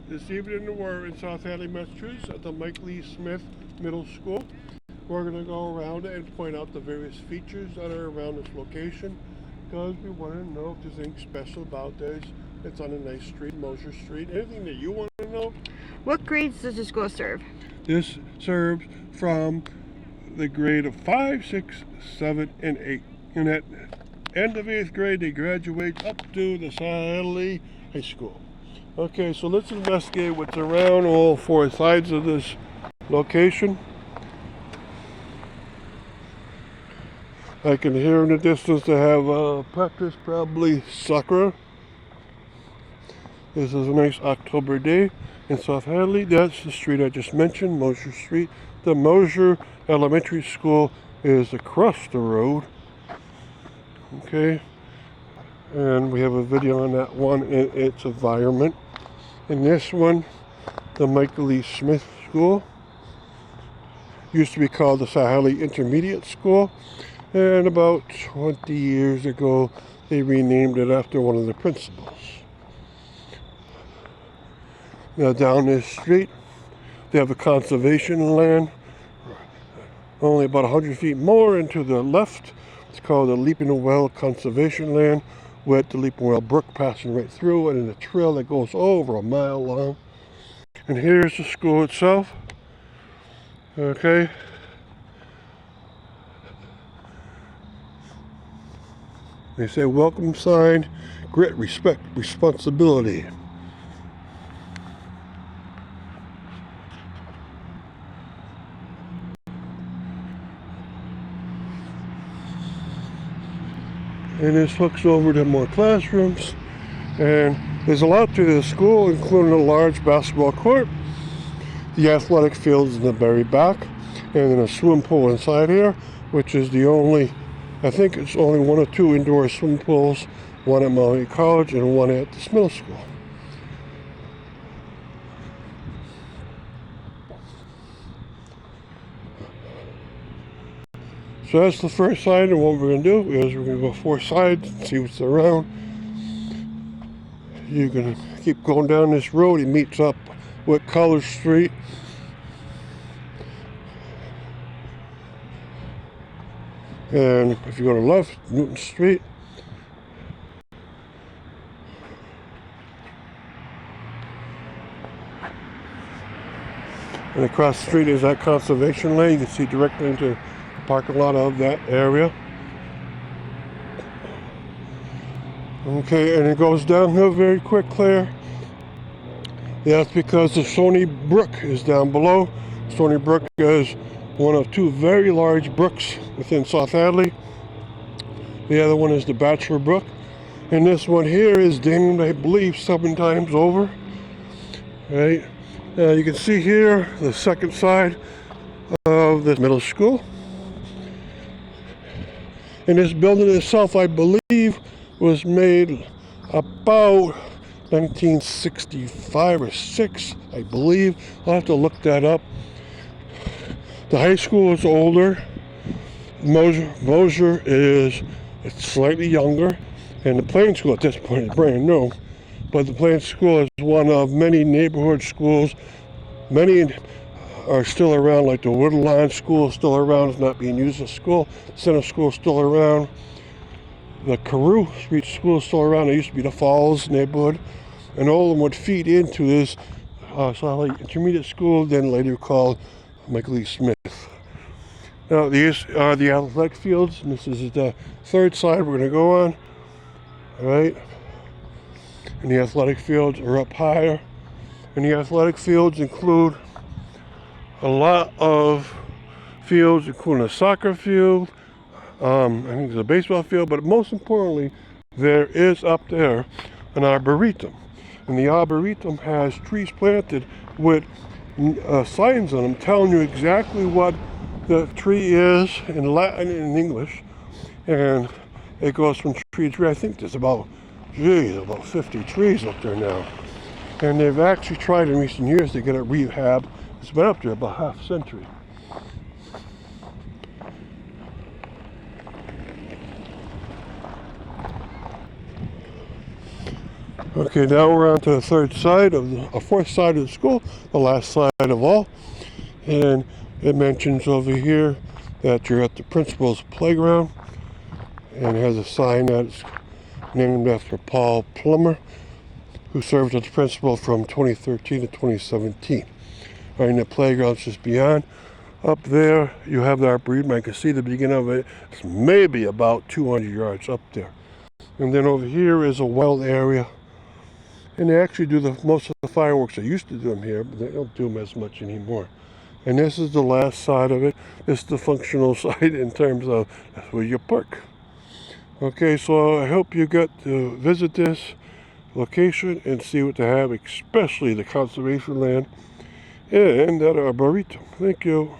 This evening we're in South Hadley, Massachusetts at the Mike Lee Smith Middle School. We're going to go around it and point out the various features that are around this location because we want to know if there's anything special about this. It's on a nice street, Mosher Street. Anything that you want to know? What grades does the school serve? This serves from the grade of 5, 6, 7, and 8. And at end of 8th grade, they graduate up to the South Hadley High School. Okay, so let's investigate what's around all four sides of this location. I can hear in the distance they have practice, probably soccer. This is a nice October day in South Hadley. That's the street I just mentioned, Mosher Street. The Mosher Elementary School is across the road. Okay, and we have a video on that one in its environment. In this one, the Michael Lee Smith School used to be called the South Hadley Intermediate School, and about 20 years ago they renamed it after one of the principals. Now down this street they have a conservation land only about 100 feet more into the left. It's called the Leaping Well Conservation Land, with the Leaping Well Brook passing right through it and a trail that goes over a mile long. And here's the school itself. Okay. They say welcome sign, grit, respect, responsibility. And this hooks over to more classrooms, and there's a lot to this school, including a large basketball court, the athletic fields in the very back, and then a swimming pool inside here, which is the only, I think it's only one or two indoor swimming pools, one at Maui College and one at this middle school. So that's the first side, and what we're going to do is we're going to go 4 sides and see what's around. You're going to keep going down this road. It meets up with College Street. And if you go to the left, Newton Street. And across the street is that conservation lane. You can see directly into parking lot of that area. Okay, and it goes downhill very quick, Claire. That's because the Stony Brook is down below. Stony Brook is one of 2 very large brooks within South Hadley. The other one is the Bachelor Brook. And this one here is dammed, I believe, 7 times over. Right? You can see here the second side of the middle school. And this building itself, I believe, was made about 1965 or 6, I believe. I'll have to look that up. The high school is older. Mosher is slightly younger. And the Plain School at this point is brand new. But the Plain School is one of many neighborhood schools. Many are still around, like the Woodlawn School is still around. It's not being used as a school. Center School is still around. The Carew Street School is still around. It used to be the Falls neighborhood. And all of them would feed into this South Intermediate School, then later called Michael Lee Smith. Now these are the athletic fields, and this is the third side we're going to go on. All right. And the athletic fields are up higher. And the athletic fields include a lot of fields, including a soccer field, I think there's a baseball field, but most importantly, there is up there an arboretum. And the arboretum has trees planted with signs on them telling you exactly what the tree is in Latin and in English. And it goes from tree to tree. I think there's about 50 trees up there now. And they've actually tried in recent years to get it rehab. It's been up there about half a century. Okay, now we're on to the fourth side of the school, the last side of all. And it mentions over here that you're at the principal's playground, and it has a sign that's named after Paul Plummer, who served as principal from 2013 to 2017. Right, and the playground's just beyond. Up there, you have the arboretum. I can see the beginning of it. It's maybe about 200 yards up there. And then over here is a wild area. And they actually do most of the fireworks. They used to do them here, but they don't do them as much anymore. And this is the last side of it. This is the functional side in terms of that's where you park. Okay, so I hope you get to visit this location and see what they have, especially the conservation land and that arboretum. Thank you.